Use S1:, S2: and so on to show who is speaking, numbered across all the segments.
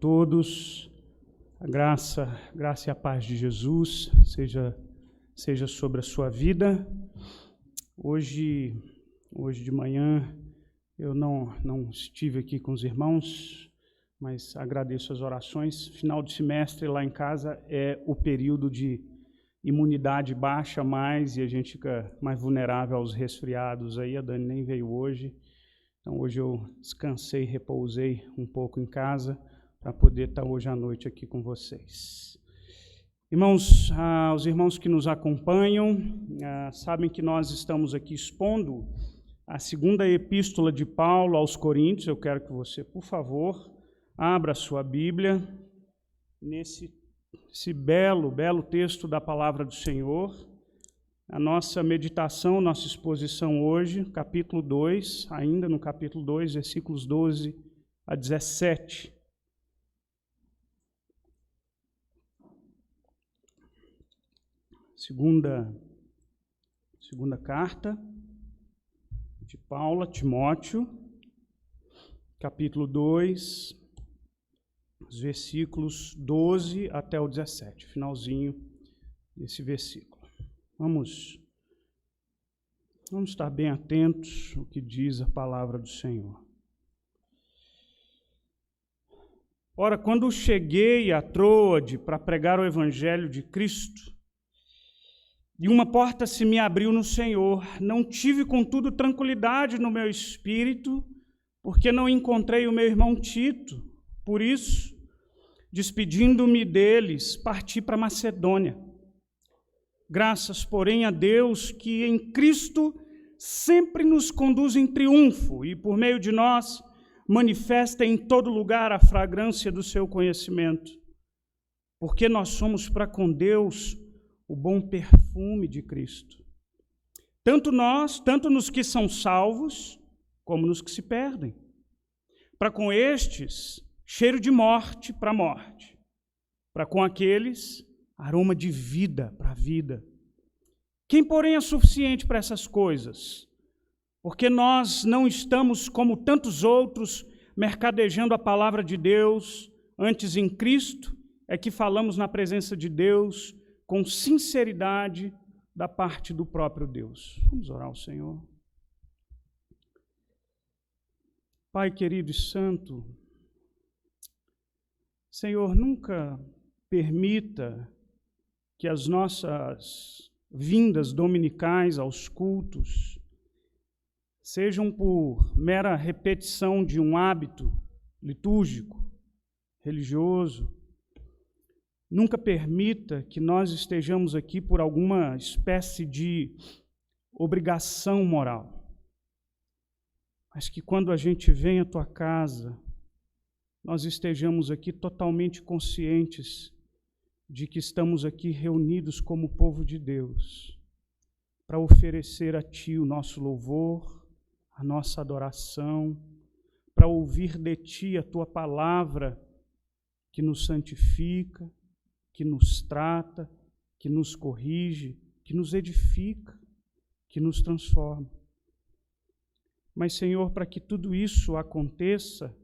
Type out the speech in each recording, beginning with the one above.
S1: Todos, a graça e a paz de Jesus seja sobre a sua vida. Hoje de manhã eu não estive aqui com os irmãos, mas agradeço as orações. Final de semestre lá em casa é o período de imunidade baixa mais e a gente fica mais vulnerável aos resfriados aí. A Dani nem veio hoje, então hoje eu descansei, repousei um pouco em casa para poder estar hoje à noite aqui com vocês. Irmãos, os irmãos que nos acompanham sabem que nós estamos aqui expondo a segunda epístola de Paulo aos Coríntios. Eu quero que você, por favor, abra a sua Bíblia nesse belo texto da Palavra do Senhor. A nossa meditação, nossa exposição hoje, capítulo 2, ainda no capítulo 2, versículos 12 a 17. Segunda carta de Paulo a Timóteo, capítulo 2, os versículos 12 até o 17, finalzinho desse versículo. Vamos estar bem atentos ao que diz a palavra do Senhor. Ora, quando cheguei a Troade para pregar o evangelho de Cristo, e uma porta se me abriu no Senhor, não tive, contudo, tranquilidade no meu espírito, porque não encontrei o meu irmão Tito. Por isso, despedindo-me deles, parti para Macedônia. Graças, porém, a Deus, que em Cristo sempre nos conduz em triunfo e, por meio de nós, manifesta em todo lugar a fragrância do seu conhecimento. Porque nós somos para com Deus o bom perfume de Cristo. Tanto nos que são salvos, como nos que se perdem. Para com estes, cheiro de morte para a morte. Para com aqueles, aroma de vida para a vida. Quem, porém, é suficiente para essas coisas? Porque nós não estamos, como tantos outros, mercadejando a palavra de Deus, antes em Cristo é que falamos na presença de Deus, com sinceridade da parte do próprio Deus. Vamos orar ao Senhor. Pai querido e santo, Senhor, nunca permita que as nossas vindas dominicais aos cultos sejam por mera repetição de um hábito litúrgico, religioso. Nunca permita que nós estejamos aqui por alguma espécie de obrigação moral. Mas que quando a gente vem à tua casa, nós estejamos aqui totalmente conscientes de que estamos aqui reunidos como povo de Deus, para oferecer a ti o nosso louvor, a nossa adoração, para ouvir de ti a tua palavra que nos santifica, que nos trata, que nos corrige, que nos edifica, que nos transforma. Mas, Senhor, para que tudo isso aconteça,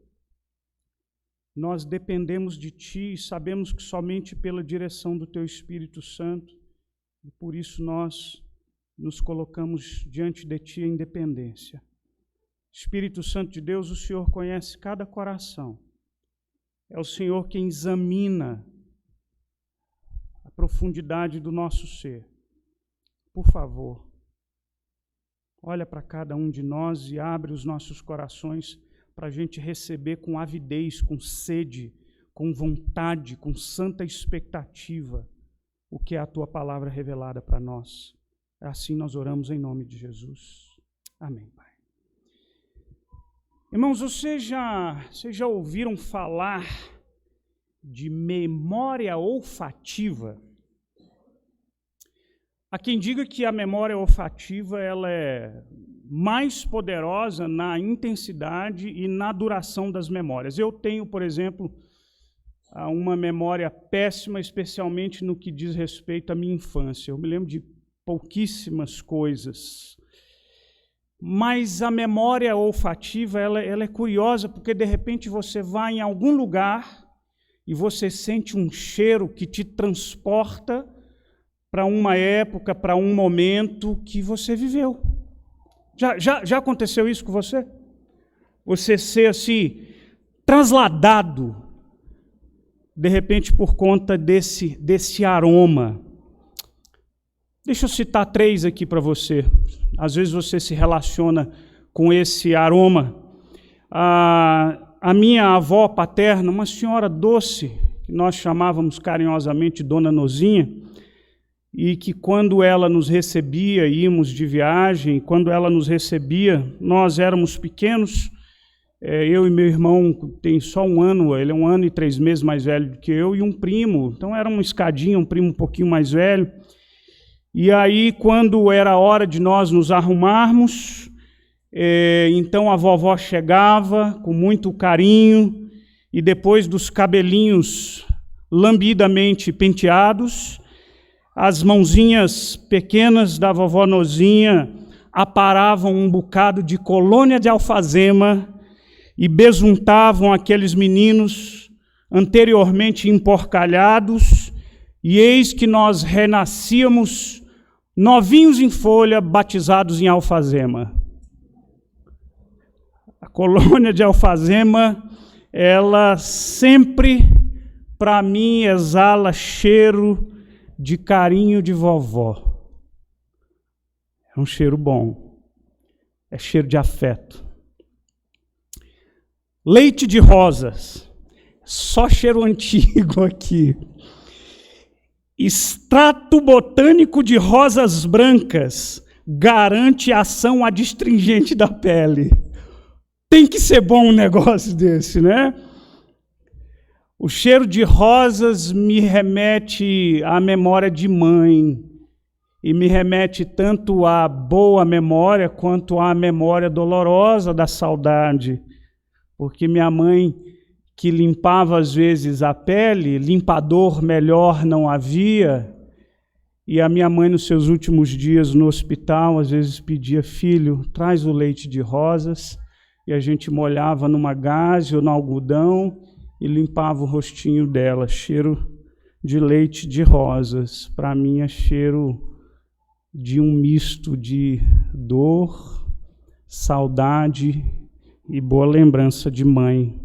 S1: nós dependemos de Ti e sabemos que somente pela direção do Teu Espírito Santo, e por isso nós nos colocamos diante de Ti em dependência. Espírito Santo de Deus, o Senhor conhece cada coração. É o Senhor quem examina a profundidade do nosso ser. Por favor, olha para cada um de nós e abre os nossos corações para a gente receber com avidez, com sede, com vontade, com santa expectativa o que é a Tua palavra revelada para nós. Assim nós oramos em nome de Jesus. Amém, Pai. Irmãos, vocês já ouviram falar de memória olfativa? Há quem diga que a memória olfativa ela é mais poderosa na intensidade e na duração das memórias. Eu tenho, por exemplo, uma memória péssima, especialmente no que diz respeito à minha infância. Eu me lembro de pouquíssimas coisas. Mas a memória olfativa ela é curiosa, porque de repente você vai em algum lugar e você sente um cheiro que te transporta para uma época, para um momento que você viveu. Já aconteceu isso com você? Você ser assim, trasladado, de repente, por conta desse aroma. Deixa eu citar 3 aqui para você. Às vezes você se relaciona com esse aroma. A minha avó paterna, uma senhora doce, que nós chamávamos carinhosamente Dona Nozinha, e que quando ela nos recebia, íamos de viagem, quando ela nos recebia, nós éramos pequenos, eu e meu irmão tem só 1 ano, ele é 1 ano e 3 meses mais velho do que eu, e um primo, então era uma escadinha, um primo um pouquinho mais velho. E aí, quando era a hora de nós nos arrumarmos, então a vovó chegava com muito carinho, e depois dos cabelinhos lambidamente penteados, as mãozinhas pequenas da vovó Nozinha aparavam um bocado de colônia de alfazema e besuntavam aqueles meninos anteriormente emporcalhados, e eis que nós renascíamos novinhos em folha, batizados em alfazema. A colônia de alfazema, ela sempre, para mim, exala cheiro de carinho de vovó. É um cheiro bom. É cheiro de afeto. Leite de rosas. Só cheiro antigo aqui. Extrato botânico de rosas brancas garante ação adstringente da pele. Tem que ser bom um negócio desse, né? O cheiro de rosas me remete à memória de mãe, e me remete tanto à boa memória quanto à memória dolorosa da saudade, porque minha mãe, que limpava às vezes a pele, limpador melhor não havia, e a minha mãe nos seus últimos dias no hospital às vezes pedia: filho, traz o leite de rosas, e a gente molhava numa gaze ou no algodão e limpava o rostinho dela. Cheiro de leite de rosas, para mim é cheiro de um misto de dor, saudade e boa lembrança de mãe.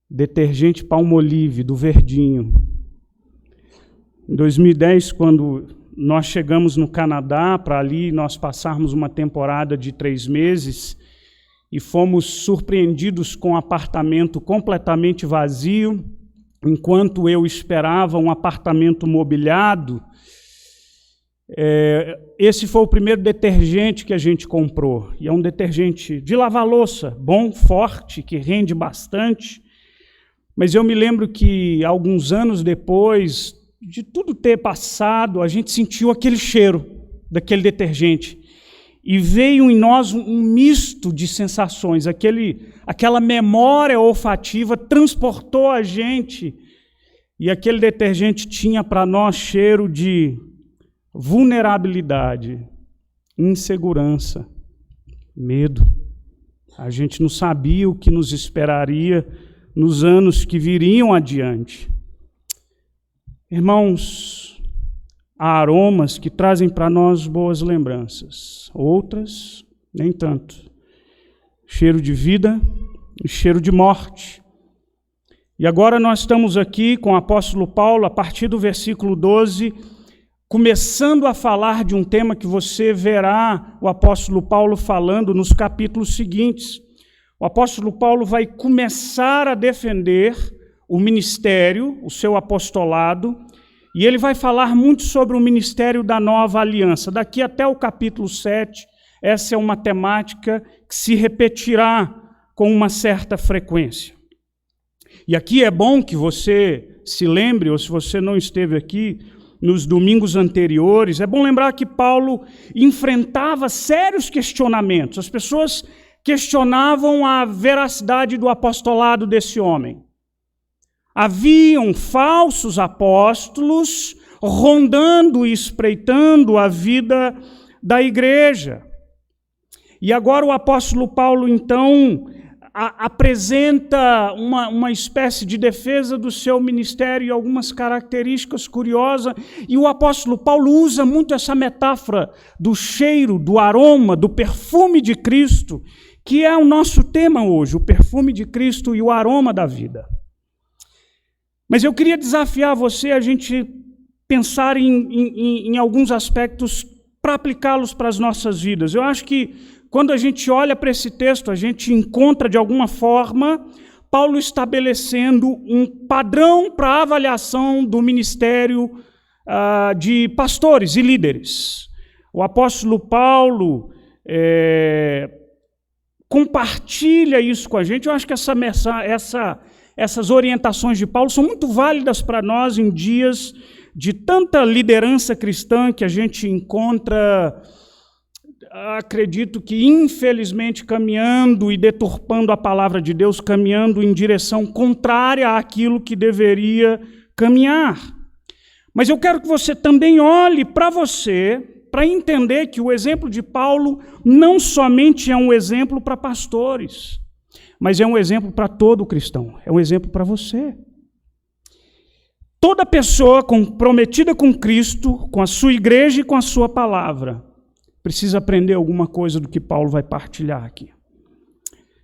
S1: Detergente Palmolive, do verdinho. Em 2010, quando nós chegamos no Canadá, para ali nós passarmos uma temporada de 3 meses, e fomos surpreendidos com um apartamento completamente vazio, enquanto eu esperava um apartamento mobiliado. Esse foi o primeiro detergente que a gente comprou, e é um detergente de lavar louça, bom, forte, que rende bastante. Mas eu me lembro que, alguns anos depois de tudo ter passado, a gente sentiu aquele cheiro daquele detergente. E veio em nós um misto de sensações, aquela memória olfativa transportou a gente, e aquele detergente tinha para nós cheiro de vulnerabilidade, insegurança, medo. A gente não sabia o que nos esperaria nos anos que viriam adiante. Irmãos, há aromas que trazem para nós boas lembranças, outras nem tanto. Cheiro de vida e cheiro de morte. E agora nós estamos aqui com o apóstolo Paulo, a partir do versículo 12, começando a falar de um tema que você verá o apóstolo Paulo falando nos capítulos seguintes. O apóstolo Paulo vai começar a defender o ministério, o seu apostolado, e ele vai falar muito sobre o ministério da nova aliança. Daqui até o capítulo 7, essa é uma temática que se repetirá com uma certa frequência. E aqui é bom que você se lembre, ou se você não esteve aqui nos domingos anteriores, é bom lembrar que Paulo enfrentava sérios questionamentos. As pessoas questionavam a veracidade do apostolado desse homem. Haviam falsos apóstolos rondando e espreitando a vida da igreja. E agora o apóstolo Paulo, então, apresenta uma espécie de defesa do seu ministério e algumas características curiosas, e o apóstolo Paulo usa muito essa metáfora do cheiro, do aroma, do perfume de Cristo, que é o nosso tema hoje, o perfume de Cristo e o aroma da vida. Mas eu queria desafiar você a gente pensar em alguns aspectos para aplicá-los para as nossas vidas. Eu acho que quando a gente olha para esse texto, a gente encontra, de alguma forma, Paulo estabelecendo um padrão para a avaliação do ministério de pastores e líderes. O apóstolo Paulo compartilha isso com a gente. Eu acho que essas orientações de Paulo são muito válidas para nós em dias de tanta liderança cristã que a gente encontra, acredito que infelizmente caminhando e deturpando a palavra de Deus, caminhando em direção contrária àquilo que deveria caminhar. Mas eu quero que você também olhe para você, para entender que o exemplo de Paulo não somente é um exemplo para pastores, mas é um exemplo para todo cristão, é um exemplo para você. Toda pessoa comprometida com Cristo, com a sua igreja e com a sua palavra, precisa aprender alguma coisa do que Paulo vai partilhar aqui.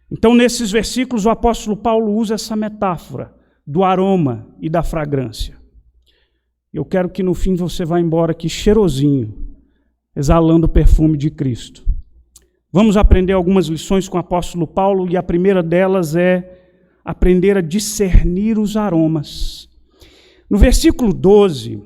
S1: Então, nesses versículos, o apóstolo Paulo usa essa metáfora do aroma e da fragrância. Eu quero que no fim você vá embora aqui cheirosinho, exalando o perfume de Cristo. Vamos aprender algumas lições com o apóstolo Paulo, e a primeira delas é aprender a discernir os aromas. No versículo 12,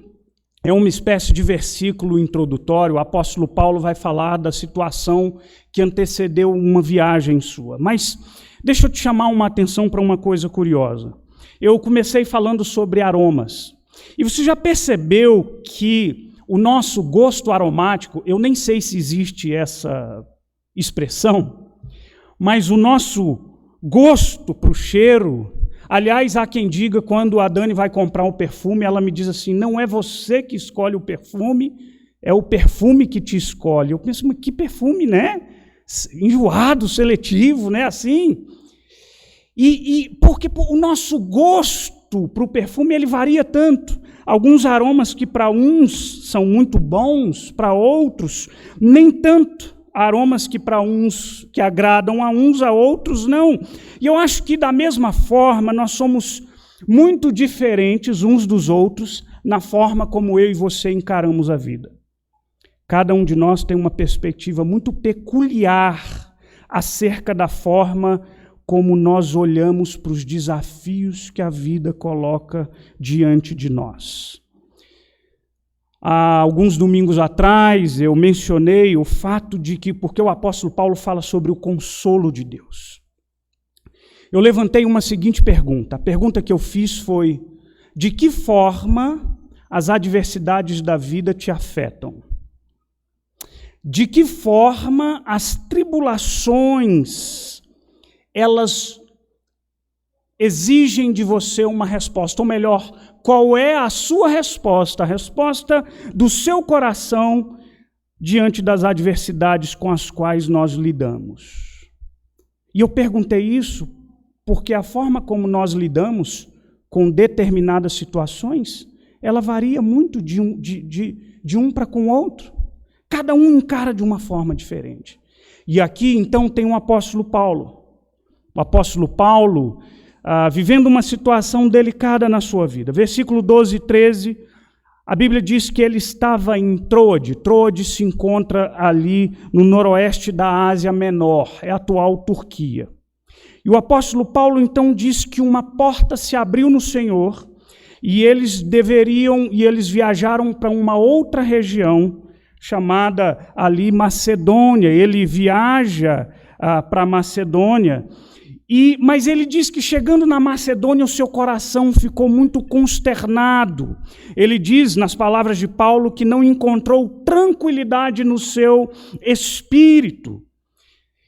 S1: é uma espécie de versículo introdutório. O apóstolo Paulo vai falar da situação que antecedeu uma viagem sua. Mas deixa eu te chamar uma atenção para uma coisa curiosa. Eu comecei falando sobre aromas. E você já percebeu que o nosso gosto aromático, eu nem sei se existe essa expressão, mas o nosso gosto para o cheiro. Aliás, há quem diga, quando a Dani vai comprar um perfume, ela me diz assim, não é você que escolhe o perfume, é o perfume que te escolhe. Eu penso, mas que perfume, né? Enjoado, seletivo, né? Assim. Porque o nosso gosto para o perfume, ele varia tanto. Alguns aromas que para uns são muito bons, para outros nem tanto. Aromas que para uns que agradam a uns, a outros não. E eu acho que da mesma forma nós somos muito diferentes uns dos outros na forma como eu e você encaramos a vida. Cada um de nós tem uma perspectiva muito peculiar acerca da forma como nós olhamos para os desafios que a vida coloca diante de nós. Há alguns domingos atrás eu mencionei o fato de que, porque o apóstolo Paulo fala sobre o consolo de Deus. Eu levantei uma seguinte pergunta. A pergunta que eu fiz foi, de que forma as adversidades da vida te afetam? De que forma as tribulações, elas exigem de você uma resposta, ou melhor, qual é a sua resposta, a resposta do seu coração diante das adversidades com as quais nós lidamos? E eu perguntei isso porque a forma como nós lidamos com determinadas situações, ela varia muito de um para com o outro. Cada um encara de uma forma diferente. E aqui, então, tem o apóstolo Paulo. O apóstolo Paulo, vivendo uma situação delicada na sua vida. Versículo 12 e 13, a Bíblia diz que ele estava em Troade. Troade se encontra ali no noroeste da Ásia Menor, é a atual Turquia. E o apóstolo Paulo então diz que uma porta se abriu no Senhor e eles viajaram para uma outra região chamada ali Macedônia. Ele viaja para Macedônia. Mas ele diz que chegando na Macedônia o seu coração ficou muito consternado. Ele diz, nas palavras de Paulo, que não encontrou tranquilidade no seu espírito.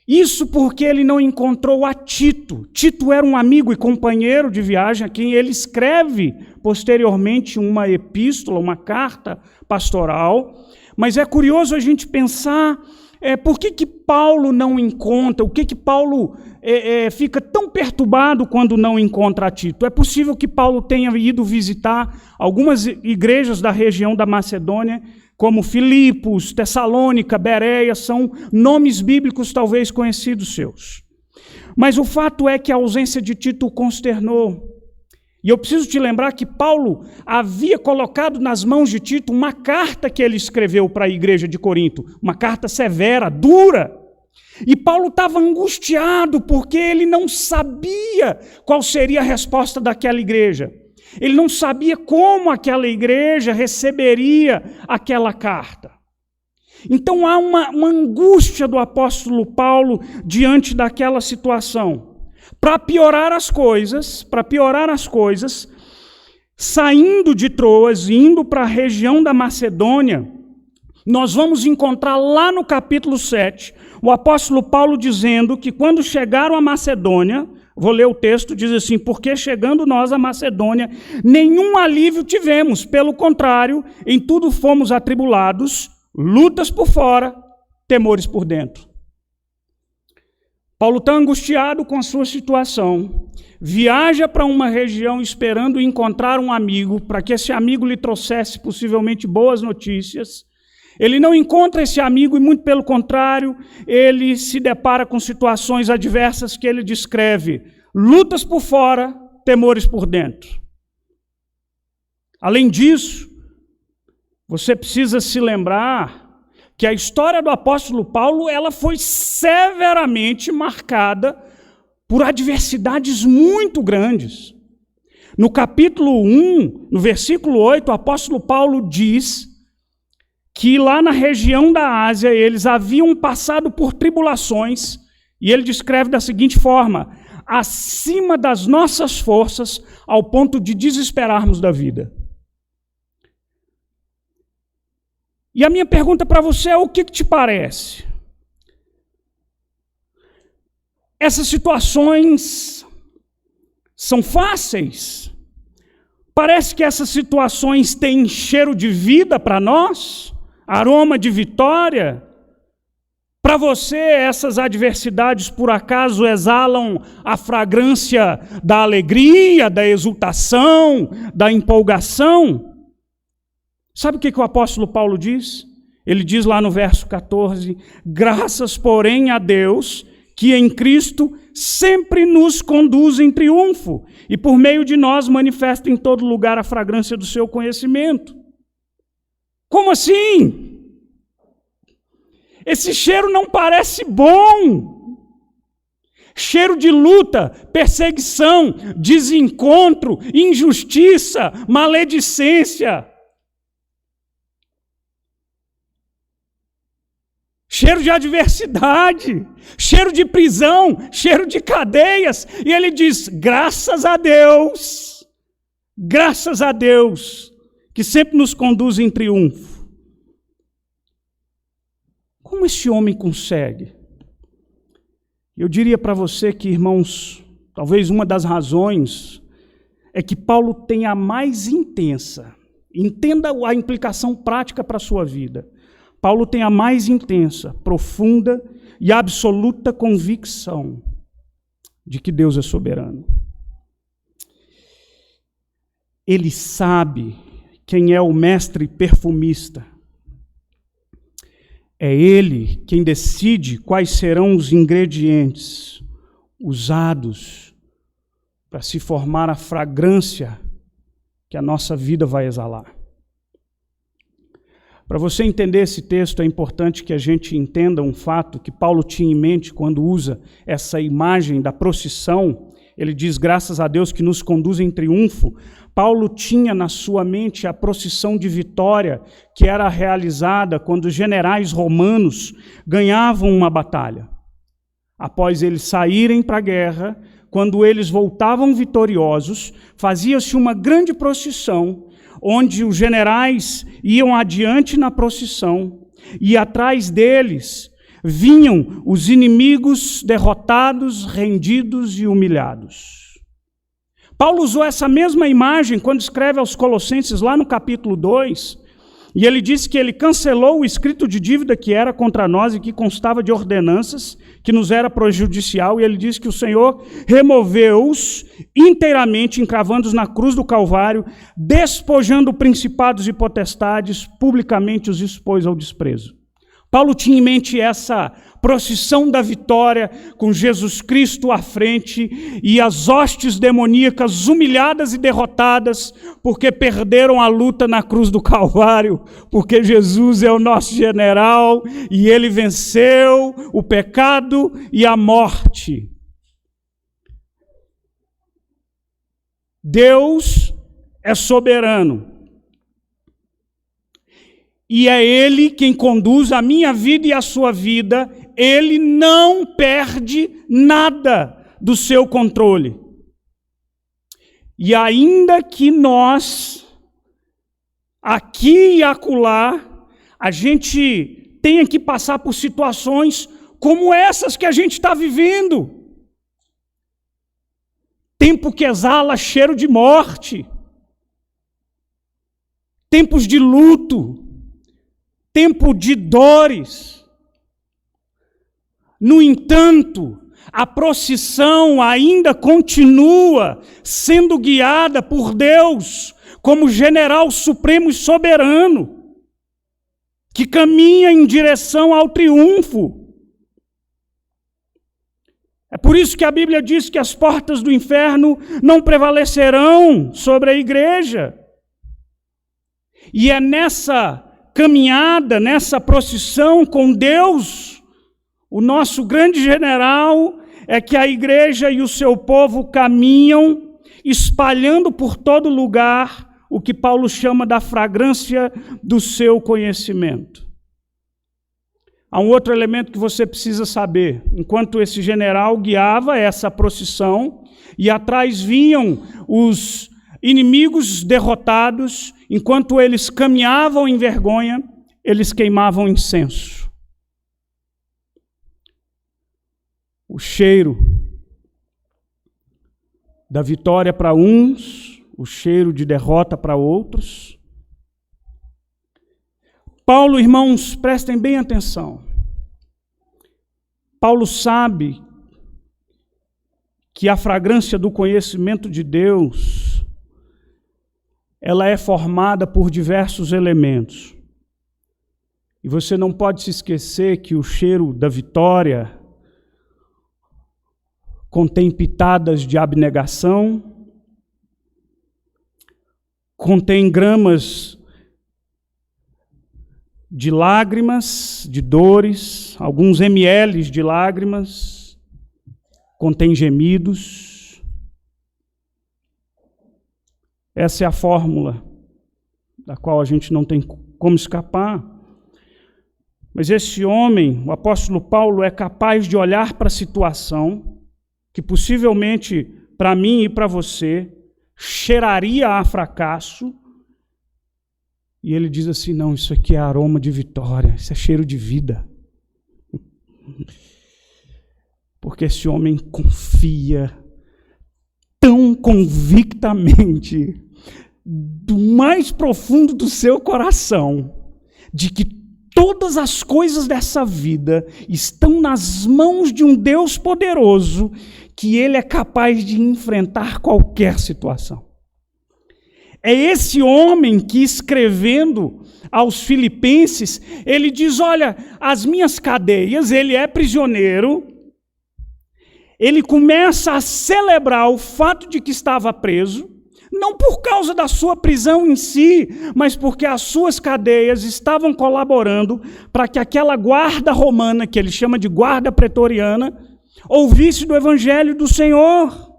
S1: Isso porque ele não encontrou a Tito. Tito era um amigo e companheiro de viagem a quem ele escreve posteriormente uma epístola, uma carta pastoral. Mas é curioso a gente pensar por que Paulo não encontra, o que Paulo fica tão perturbado quando não encontra Tito. É possível que Paulo tenha ido visitar algumas igrejas da região da Macedônia, como Filipos, Tessalônica, Bereia, são nomes bíblicos talvez conhecidos seus. Mas o fato é que a ausência de Tito o consternou. E eu preciso te lembrar que Paulo havia colocado nas mãos de Tito uma carta que ele escreveu para a igreja de Corinto, uma carta severa, dura. E Paulo estava angustiado porque ele não sabia qual seria a resposta daquela igreja. Ele não sabia como aquela igreja receberia aquela carta. Então há uma angústia do apóstolo Paulo diante daquela situação. Para piorar as coisas, saindo de Troas, indo para a região da Macedônia, nós vamos encontrar lá no capítulo 7, o apóstolo Paulo dizendo que quando chegaram a Macedônia, vou ler o texto, diz assim: porque chegando nós a Macedônia, nenhum alívio tivemos, pelo contrário, em tudo fomos atribulados, lutas por fora, temores por dentro. Paulo está angustiado com a sua situação, viaja para uma região esperando encontrar um amigo, para que esse amigo lhe trouxesse possivelmente boas notícias. Ele não encontra esse amigo e, muito pelo contrário, ele se depara com situações adversas que ele descreve: lutas por fora, temores por dentro. Além disso, você precisa se lembrar que a história do apóstolo Paulo ela foi severamente marcada por adversidades muito grandes. No capítulo 1, no versículo 8, o apóstolo Paulo diz que lá na região da Ásia eles haviam passado por tribulações, e ele descreve da seguinte forma: acima das nossas forças, ao ponto de desesperarmos da vida. E a minha pergunta para você é: o que te parece? Essas situações são fáceis? Parece que essas situações têm cheiro de vida para nós? Aroma de vitória? Para você, essas adversidades por acaso exalam a fragrância da alegria, da exultação, da empolgação? Sabe o que o apóstolo Paulo diz? Ele diz lá no verso 14: graças, porém, a Deus, que em Cristo sempre nos conduz em triunfo, e por meio de nós manifesta em todo lugar a fragrância do seu conhecimento. Como assim? Esse cheiro não parece bom. Cheiro de luta, perseguição, desencontro, injustiça, maledicência. Cheiro de adversidade, cheiro de prisão, cheiro de cadeias. E ele diz: graças a Deus, que sempre nos conduz em triunfo. Como esse homem consegue? Eu diria para você que, irmãos, talvez uma das razões é que Paulo tem a mais intensa, entenda a implicação prática para a sua vida. Paulo tem a mais intensa, profunda e absoluta convicção de que Deus é soberano. Ele sabe quem é o mestre perfumista. É ele quem decide quais serão os ingredientes usados para se formar a fragrância que a nossa vida vai exalar. Para você entender esse texto, é importante que a gente entenda um fato que Paulo tinha em mente quando usa essa imagem da procissão. Ele diz: graças a Deus que nos conduz em triunfo. Paulo tinha na sua mente a procissão de vitória que era realizada quando os generais romanos ganhavam uma batalha. Após eles saírem para a guerra, quando eles voltavam vitoriosos, fazia-se uma grande procissão, onde os generais iam adiante na procissão e atrás deles vinham os inimigos derrotados, rendidos e humilhados. Paulo usou essa mesma imagem quando escreve aos Colossenses, lá no capítulo 2, E ele disse que ele cancelou o escrito de dívida que era contra nós e que constava de ordenanças, que nos era prejudicial, e ele disse que o Senhor removeu-os inteiramente, encravando-os na cruz do Calvário, despojando principados e potestades, publicamente os expôs ao desprezo. Paulo tinha em mente essa procissão da vitória, com Jesus Cristo à frente e as hostes demoníacas humilhadas e derrotadas, porque perderam a luta na cruz do Calvário, porque Jesus é o nosso general e ele venceu o pecado e a morte. Deus é soberano. E é Ele quem conduz a minha vida e a sua vida. Ele não perde nada do seu controle. E ainda que nós, aqui e acolá, a gente tenha que passar por situações como essas que a gente está vivendo. Tempo que exala cheiro de morte. Tempos de luto. Tempo de dores. No entanto, a procissão ainda continua sendo guiada por Deus como general supremo e soberano, que caminha em direção ao triunfo. É por isso que a Bíblia diz que as portas do inferno não prevalecerão sobre a igreja. E é nessa caminhada, nessa procissão com Deus, o nosso grande general, é que a igreja e o seu povo caminham, espalhando por todo lugar o que Paulo chama da fragrância do seu conhecimento. Há um outro elemento que você precisa saber. Enquanto esse general guiava essa procissão, e atrás vinham os inimigos derrotados, enquanto eles caminhavam em vergonha, eles queimavam incenso. O cheiro da vitória para uns, o cheiro de derrota para outros. Paulo, irmãos, prestem bem atenção. Paulo sabe que a fragrância do conhecimento de Deus, ela é formada por diversos elementos. E você não pode se esquecer que o cheiro da vitória contém pitadas de abnegação, contém gramas de lágrimas, de dores, alguns ml de lágrimas, contém gemidos. Essa é a fórmula da qual a gente não tem como escapar. Mas esse homem, o apóstolo Paulo, é capaz de olhar para a situação que possivelmente para mim e para você cheiraria a fracasso, e ele diz assim: não, isso aqui é aroma de vitória, isso é cheiro de vida. Porque esse homem confia tão convictamente, do mais profundo do seu coração, de que todas as coisas dessa vida estão nas mãos de um Deus poderoso, que ele é capaz de enfrentar qualquer situação. É esse homem que, escrevendo aos Filipenses, ele diz: olha, as minhas cadeias, ele é prisioneiro. Ele começa a celebrar o fato de que estava preso, não por causa da sua prisão em si, mas porque as suas cadeias estavam colaborando para que aquela guarda romana, que ele chama de guarda pretoriana, ouvisse do evangelho do Senhor.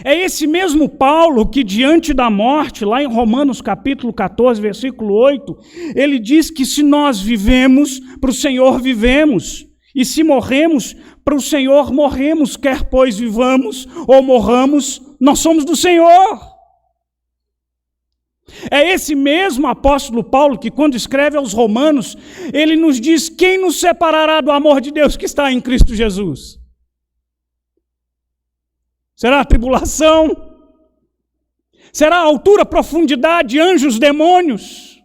S1: É esse mesmo Paulo que, diante da morte, lá em Romanos capítulo 14, versículo 8, ele diz que se nós vivemos, para o Senhor vivemos. E se morremos, para o Senhor morremos, quer pois vivamos ou morramos, nós somos do Senhor. É esse mesmo apóstolo Paulo que, quando escreve aos Romanos, ele nos diz: quem nos separará do amor de Deus que está em Cristo Jesus? Será a tribulação? Será a altura, profundidade, anjos, demônios?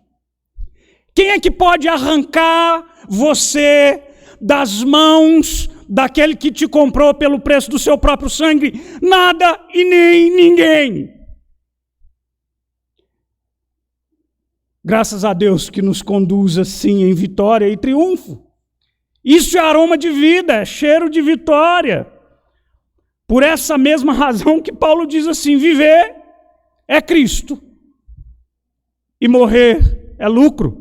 S1: Quem é que pode arrancar você das mãos daquele que te comprou pelo preço do seu próprio sangue? Nada e nem ninguém. Graças a Deus que nos conduz assim em vitória e triunfo. Isso é aroma de vida, é cheiro de vitória. Por essa mesma razão que Paulo diz assim: viver é Cristo e morrer é lucro.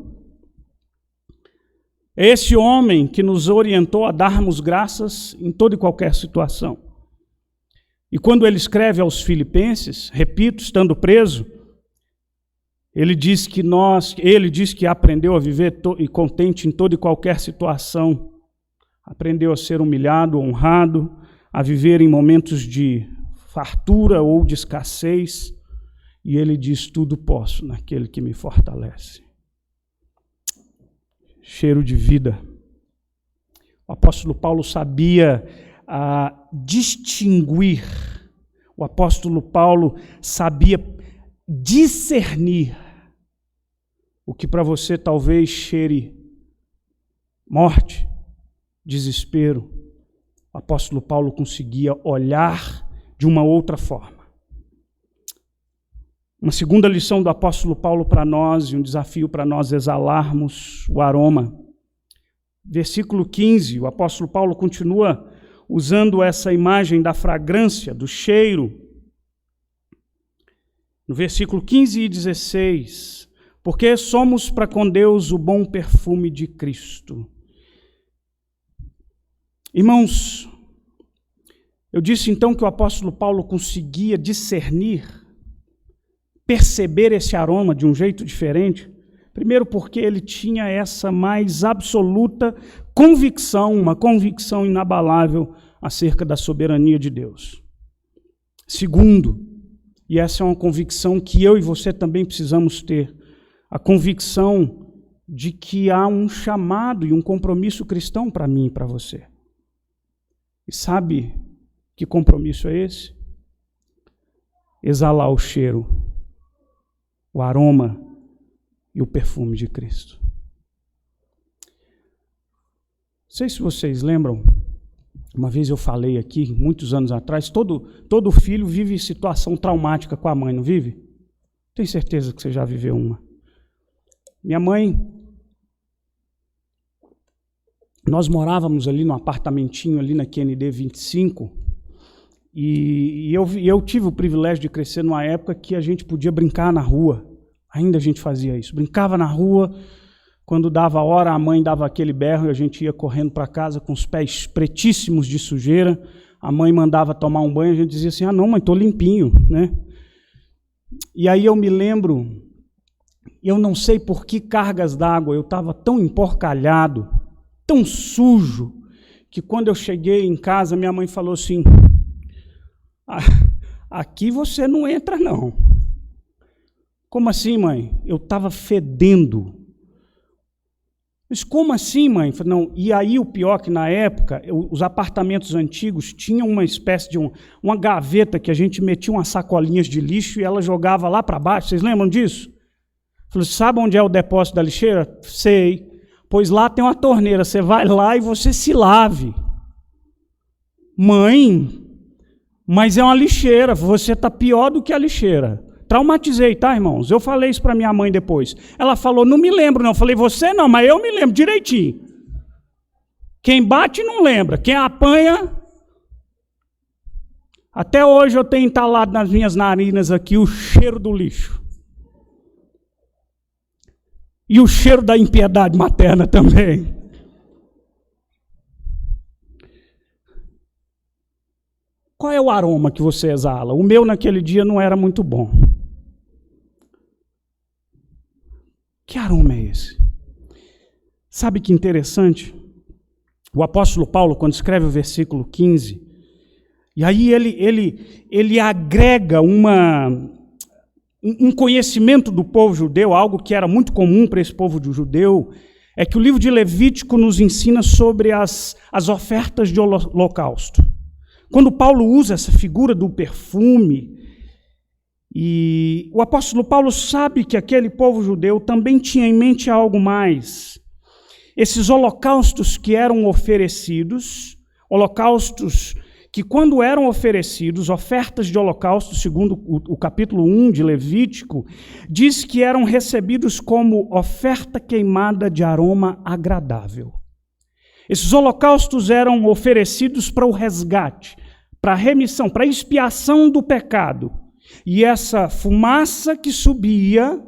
S1: É esse homem que nos orientou a darmos graças em toda e qualquer situação. E quando ele escreve aos Filipenses, repito, estando preso, ele diz que aprendeu a viver e contente em toda e qualquer situação. Aprendeu a ser humilhado, honrado, a viver em momentos de fartura ou de escassez. E ele diz: tudo posso naquele que me fortalece. Cheiro de vida. O apóstolo Paulo sabia distinguir. O apóstolo Paulo sabia discernir o que para você talvez cheire morte, desespero. O apóstolo Paulo conseguia olhar de uma outra forma. Uma segunda lição do apóstolo Paulo para nós, e um desafio para nós exalarmos o aroma. Versículo 15, o apóstolo Paulo continua usando essa imagem da fragrância, do cheiro. No versículo 15 e 16, porque somos para com Deus o bom perfume de Cristo. Irmãos, eu disse então que o apóstolo Paulo conseguia discernir, perceber esse aroma de um jeito diferente. Primeiro porque ele tinha essa mais absoluta convicção, uma convicção inabalável acerca da soberania de Deus. Segundo, e essa é uma convicção que eu e você também precisamos ter, a convicção de que há um chamado e um compromisso cristão para mim e para você. E sabe que compromisso é esse? Exalar o cheiro, o aroma e o perfume de Cristo. Não sei se vocês lembram, uma vez eu falei aqui, muitos anos atrás, todo filho vive situação traumática com a mãe, não vive? Tenho certeza que você já viveu uma. Minha mãe, nós morávamos ali num apartamentinho ali na QND 25, e eu tive o privilégio de crescer numa época que a gente podia brincar na rua. Ainda a gente fazia isso, brincava na rua. Quando dava a hora, a mãe dava aquele berro e a gente ia correndo para casa com os pés pretíssimos de sujeira. A mãe mandava tomar um banho, a gente dizia assim: ah, não, mãe, estou limpinho, né? E aí eu me lembro, eu não sei por que cargas d'água, eu estava tão emporcalhado, tão sujo, que quando eu cheguei em casa, minha mãe falou assim: aqui você não entra, não. Como assim, mãe? Eu estava fedendo. Mas como assim, mãe? Não. E aí o pior que na época, os apartamentos antigos tinham uma espécie de uma gaveta que a gente metia umas sacolinhas de lixo e ela jogava lá para baixo. Vocês lembram disso? Falei: sabe onde é o depósito da lixeira? Sei. Pois lá tem uma torneira, você vai lá e você se lave. Mãe, mas é uma lixeira, você está pior do que a lixeira. Traumatizei, tá, irmãos? Eu falei isso para minha mãe depois. Ela falou: não me lembro, não. Eu falei: você não, mas eu me lembro direitinho. Quem bate não lembra, quem apanha... Até hoje eu tenho entalado nas minhas narinas aqui o cheiro do lixo. E o cheiro da impiedade materna também. Qual é o aroma que você exala? O meu naquele dia não era muito bom. Que aroma é esse? Sabe que interessante? O apóstolo Paulo, quando escreve o versículo 15, e aí ele agrega um conhecimento do povo judeu, algo que era muito comum para esse povo judeu, é que o livro de Levítico nos ensina sobre as ofertas de holocausto. Quando Paulo usa essa figura do perfume, E o apóstolo Paulo sabe que aquele povo judeu também tinha em mente algo mais. Esses holocaustos que eram oferecidos, holocaustos que quando eram oferecidos, ofertas de holocausto, segundo o capítulo 1 de Levítico, diz que eram recebidos como oferta queimada de aroma agradável. Esses holocaustos eram oferecidos para o resgate, para a remissão, para a expiação do pecado. E essa fumaça que subia,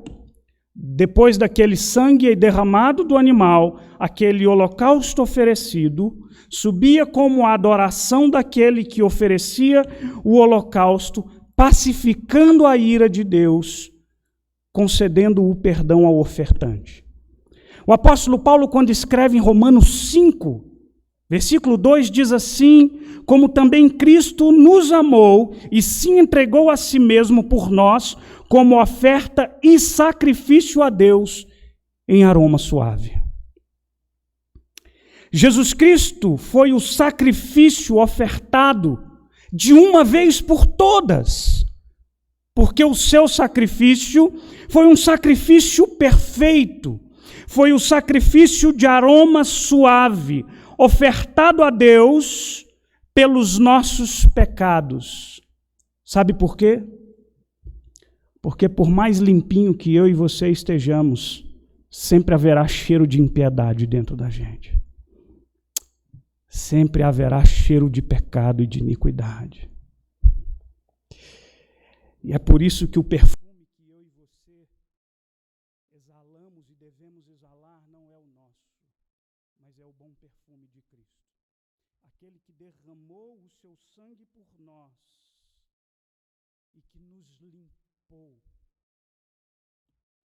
S1: depois daquele sangue derramado do animal, aquele holocausto oferecido, subia como a adoração daquele que oferecia o holocausto, pacificando a ira de Deus, concedendo o perdão ao ofertante. O apóstolo Paulo, quando escreve em Romanos 5, versículo 2, diz assim: como também Cristo nos amou e se entregou a si mesmo por nós, como oferta e sacrifício a Deus em aroma suave. Jesus Cristo foi o sacrifício ofertado de uma vez por todas, porque o seu sacrifício foi um sacrifício perfeito, foi o sacrifício de aroma suave, ofertado a Deus pelos nossos pecados. Sabe por quê? Porque por mais limpinho que eu e você estejamos, sempre haverá cheiro de impiedade dentro da gente. Sempre haverá cheiro de pecado e de iniquidade. E é por isso que o perfume que eu e você exalamos e devemos exalar não é o nosso, mas é o bom perfume de Cristo. Aquele que derramou o seu sangue por nós e que nos limpou,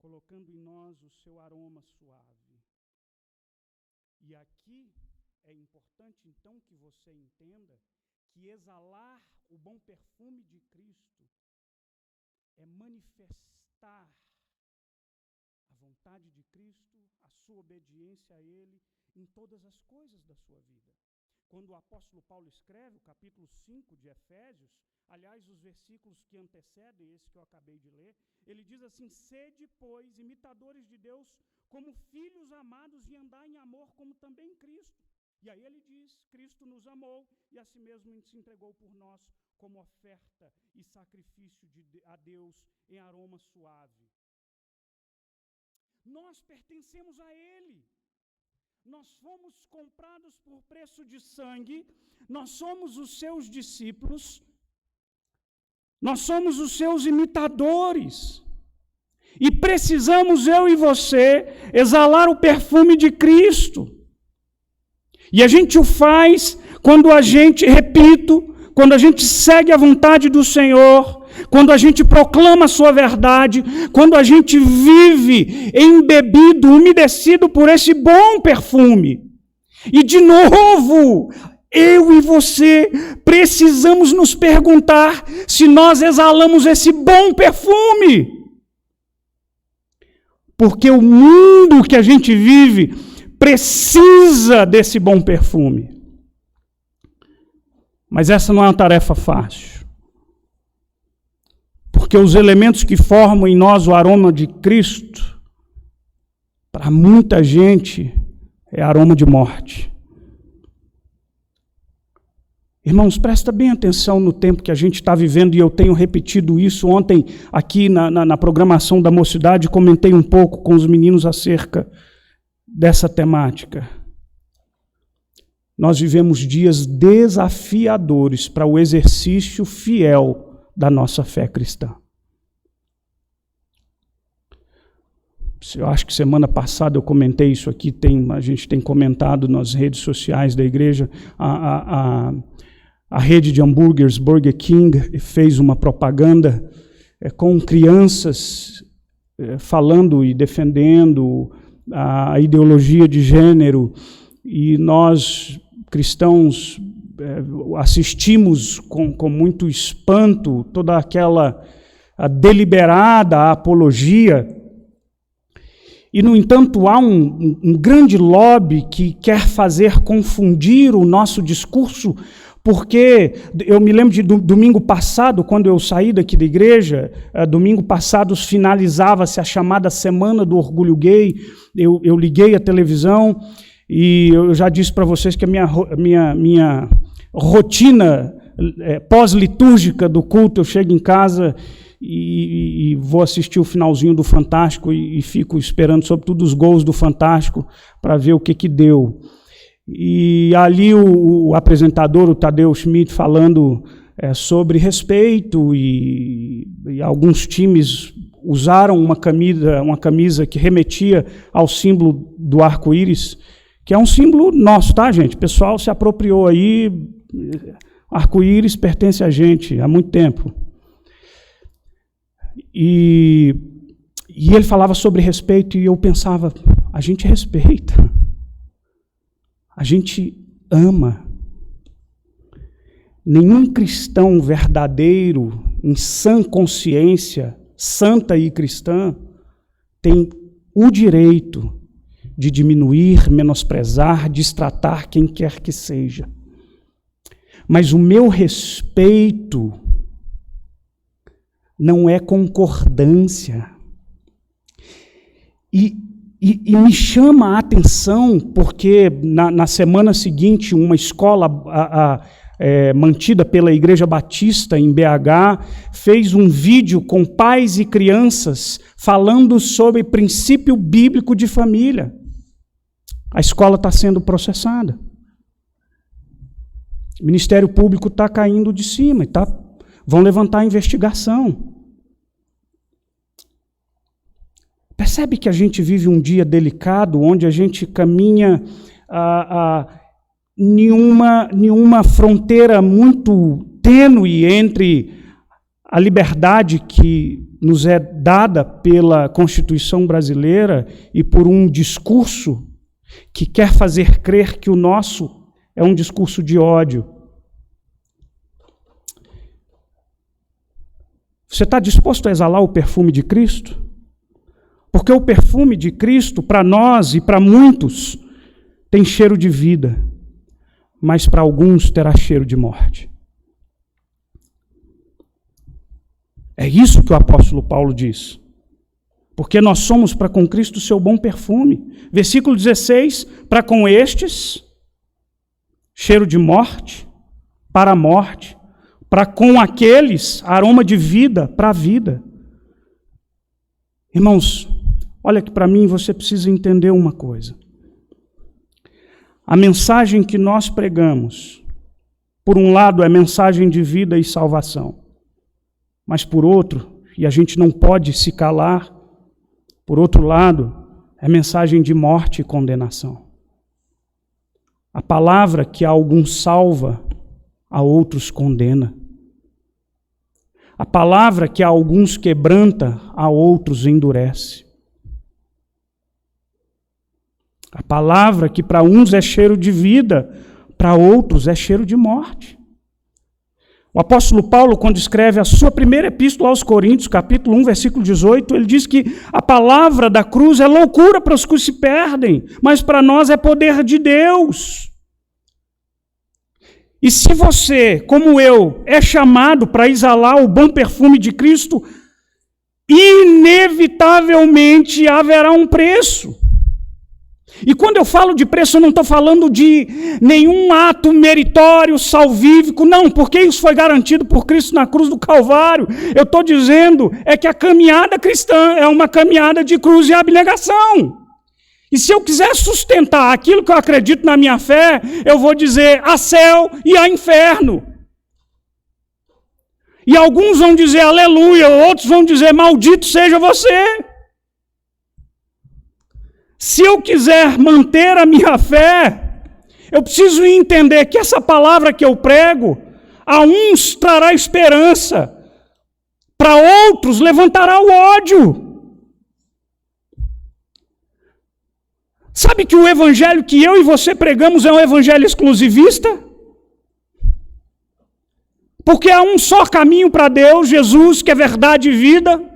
S1: colocando em nós o seu aroma suave. E aqui é importante, então, que você entenda que exalar o bom perfume de Cristo é manifestar a vontade de Cristo, a sua obediência a Ele em todas as coisas da sua vida. Quando o apóstolo Paulo escreve o capítulo 5 de Efésios, aliás, os versículos que antecedem esse que eu acabei de ler, ele diz assim: sede, pois, imitadores de Deus, como filhos amados, e andar em amor, como também Cristo. E aí ele diz: Cristo nos amou e a si mesmo se entregou por nós como oferta e sacrifício a Deus em aroma suave. Nós pertencemos a Ele. Nós fomos comprados por preço de sangue, nós somos os seus discípulos, nós somos os seus imitadores. E precisamos, eu e você, exalar o perfume de Cristo. E a gente o faz quando a gente, repito, quando a gente segue a vontade do Senhor, quando a gente proclama a sua verdade, quando a gente vive embebido, umedecido por esse bom perfume. E de novo, eu e você precisamos nos perguntar se nós exalamos esse bom perfume. Porque o mundo que a gente vive precisa desse bom perfume. Mas essa não é uma tarefa fácil. Porque os elementos que formam em nós o aroma de Cristo, para muita gente, é aroma de morte. Irmãos, presta bem atenção no tempo que a gente está vivendo, e eu tenho repetido isso. Ontem, aqui na programação da Mocidade, comentei um pouco com os meninos acerca dessa temática. Nós vivemos dias desafiadores para o exercício fiel da nossa fé cristã. Eu acho que semana passada eu comentei isso aqui, a gente tem comentado nas redes sociais da igreja, a rede de hambúrgueres Burger King fez uma propaganda com crianças falando e defendendo a ideologia de gênero, e nós, cristãos, assistimos com muito espanto toda aquela deliberada apologia. E, no entanto, há um grande lobby que quer fazer confundir o nosso discurso Porque eu me lembro de domingo passado, quando eu saí daqui da igreja, domingo passado finalizava-se a chamada Semana do Orgulho Gay, eu liguei a televisão e eu já disse para vocês que a minha rotina pós-litúrgica do culto, eu chego em casa e vou assistir o finalzinho do Fantástico e fico esperando, sobretudo, os gols do Fantástico para ver o que deu. E ali o apresentador, o Tadeu Schmidt, falando sobre respeito e alguns times usaram uma camisa que remetia ao símbolo do arco-íris, que é um símbolo nosso, tá, gente? O pessoal se apropriou aí, arco-íris pertence a gente há muito tempo. E ele falava sobre respeito e eu pensava, a gente respeita. A gente ama. Nenhum cristão verdadeiro, em sã consciência, santa e cristã, tem o direito de diminuir, menosprezar, destratar quem quer que seja. Mas o meu respeito não é concordância. E me chama a atenção porque na semana seguinte uma escola mantida pela Igreja Batista em BH fez um vídeo com pais e crianças falando sobre princípio bíblico de família. A escola está sendo processada. O Ministério Público está caindo de cima e vão levantar a investigação. Percebe que a gente vive um dia delicado, onde a gente caminha nenhuma fronteira muito tênue entre a liberdade que nos é dada pela Constituição brasileira e por um discurso que quer fazer crer que o nosso é um discurso de ódio. Você está disposto a exalar o perfume de Cristo? Porque o perfume de Cristo, para nós e para muitos, tem cheiro de vida, mas para alguns terá cheiro de morte. É isso que o apóstolo Paulo diz. Porque nós somos para com Cristo o seu bom perfume. Versículo 16, para com estes, cheiro de morte, para a morte, para com aqueles, aroma de vida para a vida. Irmãos, olha que para mim você precisa entender uma coisa. A mensagem que nós pregamos, por um lado, é mensagem de vida e salvação. Mas por outro, e a gente não pode se calar, por outro lado, é mensagem de morte e condenação. A palavra que a alguns salva, a outros condena. A palavra que a alguns quebranta, a outros endurece. A palavra que para uns é cheiro de vida, para outros é cheiro de morte. O apóstolo Paulo, quando escreve a sua primeira epístola aos Coríntios, capítulo 1, versículo 18, ele diz que a palavra da cruz é loucura para os que se perdem, mas para nós é poder de Deus. E se você, como eu, é chamado para exalar o bom perfume de Cristo, inevitavelmente haverá um preço. E quando eu falo de preço, eu não estou falando de nenhum ato meritório, salvífico, não, porque isso foi garantido por Cristo na cruz do Calvário. Eu estou dizendo que a caminhada cristã é uma caminhada de cruz e abnegação. E se eu quiser sustentar aquilo que eu acredito na minha fé, eu vou dizer há céu e há inferno. E alguns vão dizer aleluia, outros vão dizer maldito seja você. Se eu quiser manter a minha fé, eu preciso entender que essa palavra que eu prego, a uns trará esperança, para outros levantará o ódio. Sabe que o evangelho que eu e você pregamos é um evangelho exclusivista? Porque há um só caminho para Deus, Jesus, que é verdade e vida.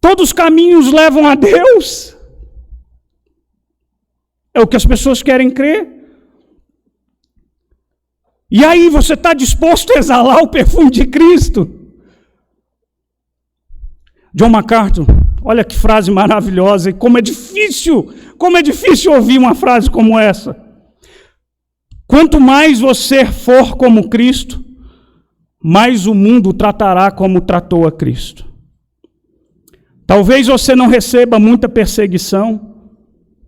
S1: Todos os caminhos levam a Deus. É o que as pessoas querem crer. E aí você está disposto a exalar o perfume de Cristo? John MacArthur, olha que frase maravilhosa, e como é difícil ouvir uma frase como essa. Quanto mais você for como Cristo, mais o mundo tratará como tratou a Cristo. Talvez você não receba muita perseguição,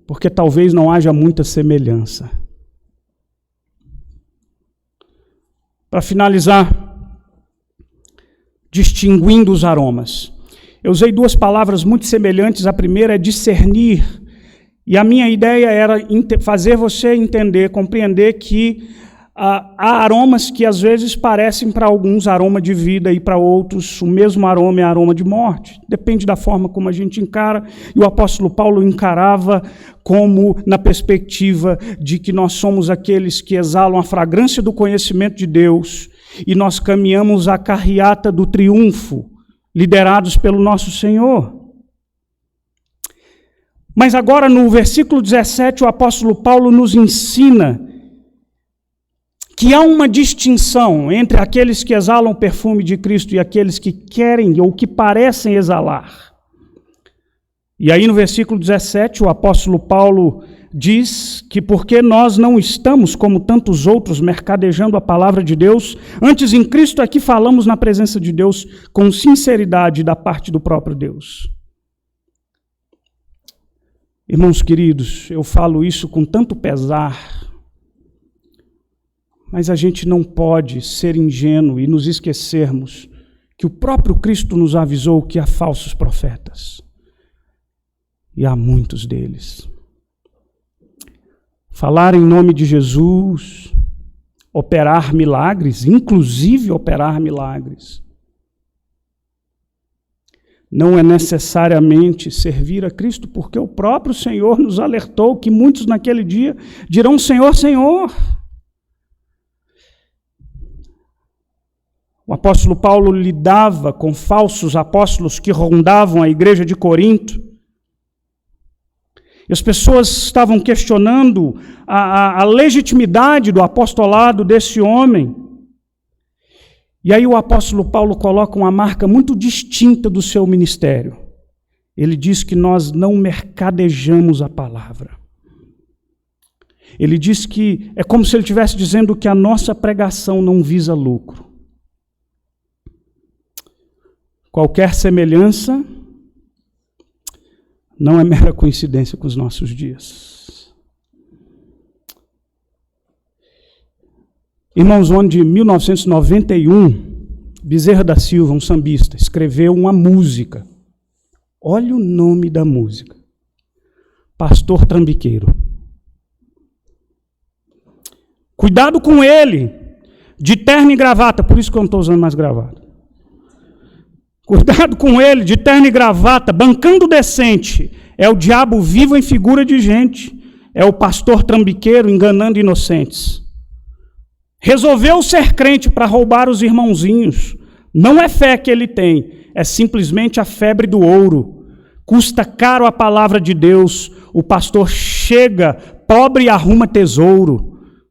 S1: porque talvez não haja muita semelhança. Para finalizar, distinguindo os aromas. Eu usei duas palavras muito semelhantes. A primeira é discernir. E a minha ideia era fazer você entender, compreender que há aromas que às vezes parecem para alguns aroma de vida e para outros o mesmo aroma é aroma de morte. Depende da forma como a gente encara. E o apóstolo Paulo encarava como na perspectiva de que nós somos aqueles que exalam a fragrância do conhecimento de Deus e nós caminhamos a carreata do triunfo, liderados pelo nosso Senhor. Mas agora no versículo 17 o apóstolo Paulo nos ensina que há uma distinção entre aqueles que exalam o perfume de Cristo e aqueles que querem ou que parecem exalar. E aí no versículo 17 o apóstolo Paulo diz que porque nós não estamos como tantos outros mercadejando a palavra de Deus, antes em Cristo aqui falamos na presença de Deus com sinceridade da parte do próprio Deus. Irmãos queridos, eu falo isso com tanto pesar, mas a gente não pode ser ingênuo e nos esquecermos que o próprio Cristo nos avisou que há falsos profetas. E há muitos deles. Falar em nome de Jesus, operar milagres, inclusive operar milagres, não é necessariamente servir a Cristo, porque o próprio Senhor nos alertou que muitos naquele dia dirão: Senhor, Senhor. O apóstolo Paulo lidava com falsos apóstolos que rondavam a igreja de Corinto. E as pessoas estavam questionando a legitimidade do apostolado desse homem. E aí o apóstolo Paulo coloca uma marca muito distinta do seu ministério. Ele diz que nós não mercadejamos a palavra. Ele diz que é como se ele estivesse dizendo que a nossa pregação não visa lucro. Qualquer semelhança não é mera coincidência com os nossos dias. Irmãos, no ano de 1991, Bezerra da Silva, um sambista, escreveu uma música. Olha o nome da música. Pastor Trambiqueiro. Cuidado com ele, de terno e gravata, por isso que eu não estou usando mais gravata. Cuidado com ele, de terno e gravata, bancando decente. É o diabo vivo em figura de gente. É o pastor trambiqueiro enganando inocentes. Resolveu ser crente para roubar os irmãozinhos. Não é fé que ele tem, é simplesmente a febre do ouro. Custa caro a palavra de Deus. O pastor chega, pobre e arruma tesouro.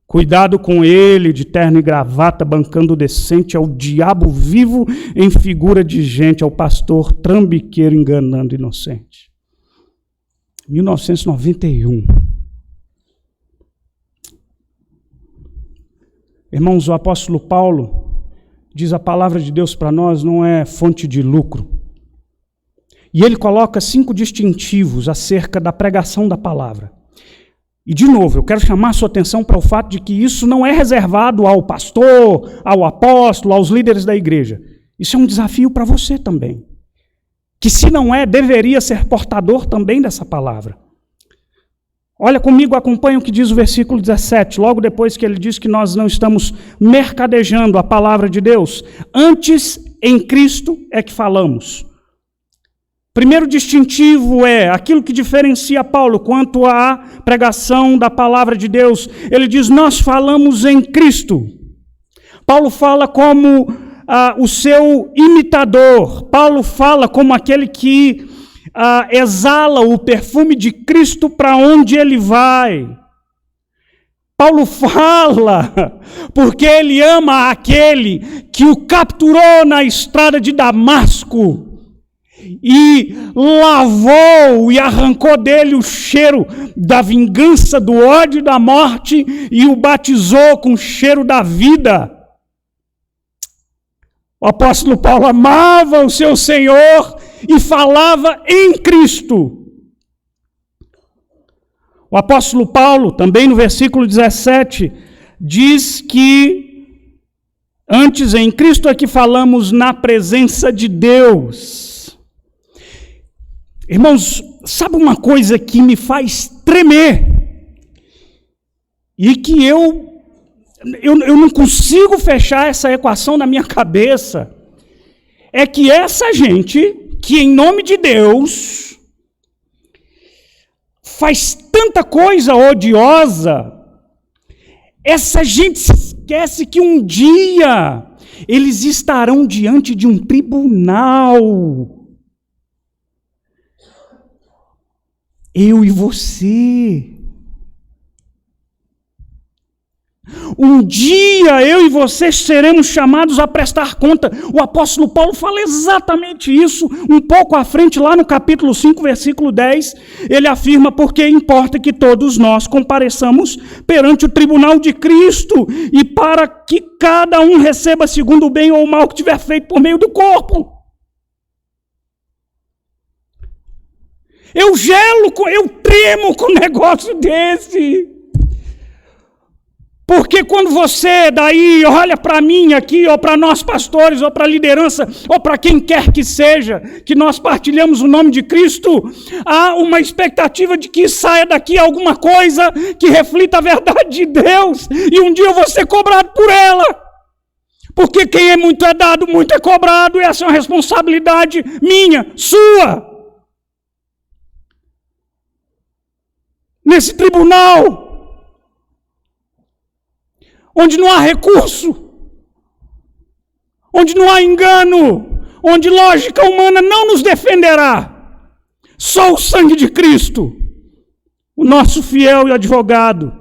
S1: Cuidado com ele, de terno e gravata, bancando decente, é o diabo vivo em figura de gente, é o pastor trambiqueiro enganando inocente. 1991. Irmãos, o apóstolo Paulo diz: a palavra de Deus para nós não é fonte de lucro. E ele coloca 5 distintivos acerca da pregação da palavra. E, de novo, eu quero chamar a sua atenção para o fato de que isso não é reservado ao pastor, ao apóstolo, aos líderes da igreja. Isso é um desafio para você também. Que, se não é, deveria ser portador também dessa palavra. Olha comigo, acompanha o que diz o versículo 17, logo depois que ele diz que nós não estamos mercadejando a palavra de Deus. Antes, em Cristo é que falamos. Primeiro distintivo é aquilo que diferencia Paulo quanto à pregação da palavra de Deus. Ele diz: nós falamos em Cristo. Paulo fala como o seu imitador. Paulo fala como aquele que exala o perfume de Cristo para onde ele vai. Paulo fala, porque ele ama aquele que o capturou na estrada de Damasco e lavou e arrancou dele o cheiro da vingança, do ódio e da morte e o batizou com o cheiro da vida. O apóstolo Paulo amava o seu Senhor e falava em Cristo. O apóstolo Paulo, também no versículo 17, diz que antes em Cristo é que falamos na presença de Deus. Irmãos, sabe uma coisa que me faz tremer? E que eu não consigo fechar essa equação na minha cabeça. É que essa gente, que em nome de Deus faz tanta coisa odiosa, essa gente se esquece que um dia eles estarão diante de um tribunal. Eu e você. Um dia eu e você seremos chamados a prestar conta. O apóstolo Paulo fala exatamente isso, um pouco à frente, lá no capítulo 5, versículo 10, ele afirma: porque importa que todos nós compareçamos perante o tribunal de Cristo, e para que cada um receba segundo o bem ou o mal que tiver feito por meio do corpo. Eu tremo com um negócio desse. Porque quando você daí olha para mim aqui, ou para nós pastores, ou para a liderança, ou para quem quer que seja, que nós partilhamos o nome de Cristo, há uma expectativa de que saia daqui alguma coisa que reflita a verdade de Deus, e um dia eu vou ser cobrado por ela. Porque quem é muito é dado, muito é cobrado, e essa é uma responsabilidade minha, sua. Nesse tribunal, onde não há recurso, onde não há engano, onde lógica humana não nos defenderá, só o sangue de Cristo, o nosso fiel e advogado.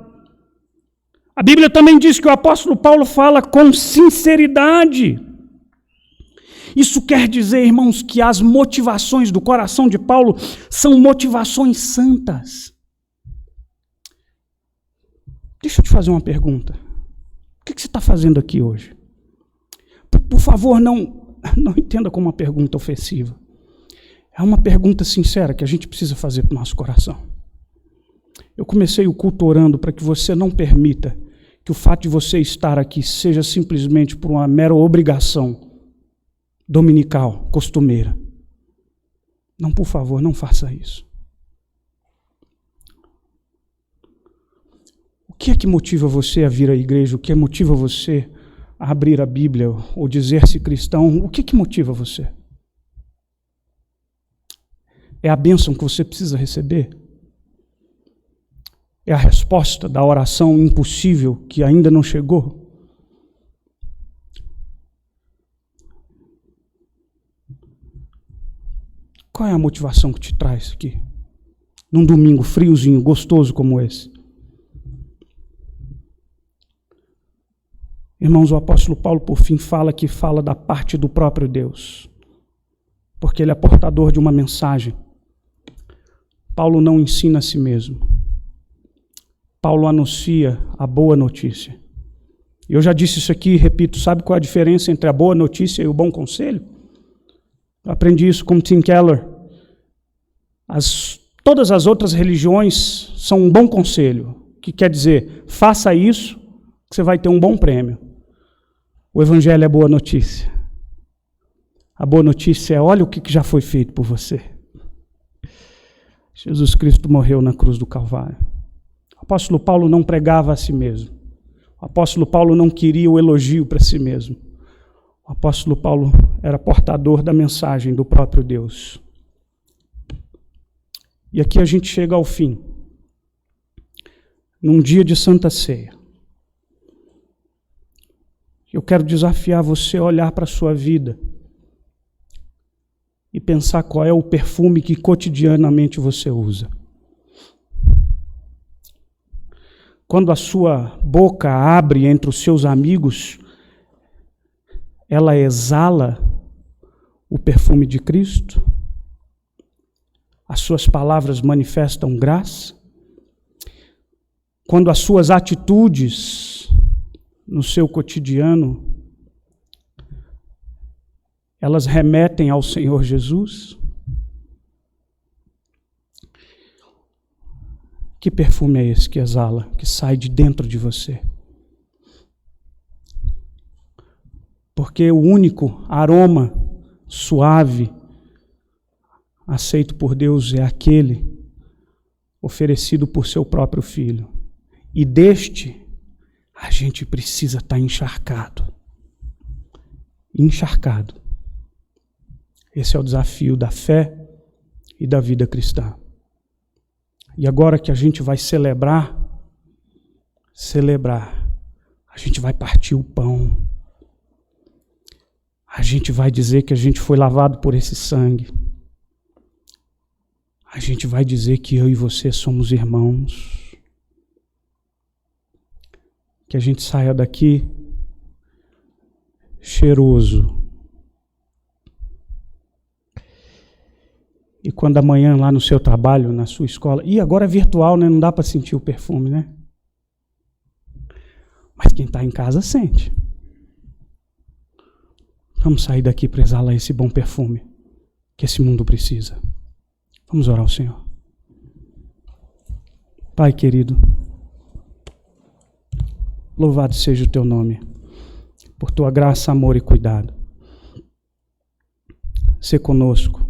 S1: A Bíblia também diz que o apóstolo Paulo fala com sinceridade. Isso quer dizer, irmãos, que as motivações do coração de Paulo são motivações santas. Deixa eu te fazer uma pergunta. O que você está fazendo aqui hoje? Por favor, não entenda como uma pergunta ofensiva. É uma pergunta sincera que a gente precisa fazer para o nosso coração. Eu comecei o culto orando para que você não permita que o fato de você estar aqui seja simplesmente por uma mera obrigação dominical, costumeira. Não, por favor, não faça isso. O que é que motiva você a vir à igreja? O que motiva você a abrir a Bíblia ou dizer-se cristão? O que motiva você? É a bênção que você precisa receber? É a resposta da oração impossível que ainda não chegou? Qual é a motivação que te traz aqui? Num domingo friozinho, gostoso como esse. Irmãos, o apóstolo Paulo, por fim, fala da parte do próprio Deus, porque ele é portador de uma mensagem. Paulo não ensina a si mesmo. Paulo anuncia a boa notícia. Eu já disse isso aqui e repito, sabe qual é a diferença entre a boa notícia e o bom conselho? Eu aprendi isso com Tim Keller. Todas as outras religiões são um bom conselho, que quer dizer, faça isso, que você vai ter um bom prêmio. O Evangelho é boa notícia. A boa notícia é, olha o que já foi feito por você. Jesus Cristo morreu na cruz do Calvário. O apóstolo Paulo não pregava a si mesmo. O apóstolo Paulo não queria o elogio para si mesmo. O apóstolo Paulo era portador da mensagem do próprio Deus. E aqui a gente chega ao fim. Num dia de Santa Ceia. Eu quero desafiar você a olhar para a sua vida e pensar qual é o perfume que cotidianamente você usa. Quando a sua boca abre entre os seus amigos, ela exala o perfume de Cristo? As suas palavras manifestam graça? Quando as suas atitudes no seu cotidiano, elas remetem ao Senhor Jesus? Que perfume é esse que exala, que sai de dentro de você? Porque o único aroma suave aceito por Deus é aquele oferecido por seu próprio Filho. E deste, a gente precisa estar encharcado. Encharcado. Esse é o desafio da fé e da vida cristã. E agora que a gente vai celebrar, a gente vai partir o pão. A gente vai dizer que a gente foi lavado por esse sangue. A gente vai dizer que eu e você somos irmãos. Que a gente saia daqui cheiroso. E quando amanhã lá no seu trabalho, na sua escola, e agora é virtual, né? Não dá para sentir o perfume, né? Mas quem está em casa sente. Vamos sair daqui para exalar esse bom perfume que esse mundo precisa. Vamos orar ao Senhor. Pai querido, louvado seja o teu nome, por tua graça, amor e cuidado. Sê conosco,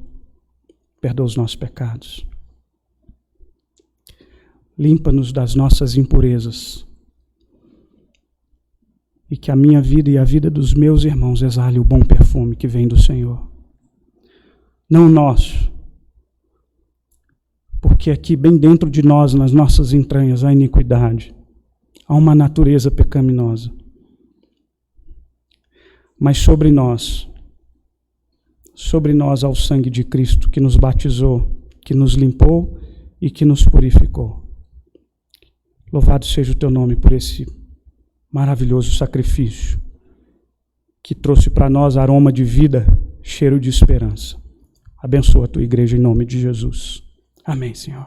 S1: perdoa os nossos pecados. Limpa-nos das nossas impurezas. E que a minha vida e a vida dos meus irmãos exale o bom perfume que vem do Senhor. Não o nosso, porque aqui bem dentro de nós, nas nossas entranhas, há iniquidade, há uma natureza pecaminosa. Mas sobre nós há o sangue de Cristo que nos batizou, que nos limpou e que nos purificou. Louvado seja o teu nome por esse maravilhoso sacrifício que trouxe para nós aroma de vida, cheiro de esperança. Abençoa a tua igreja em nome de Jesus. Amém, Senhor.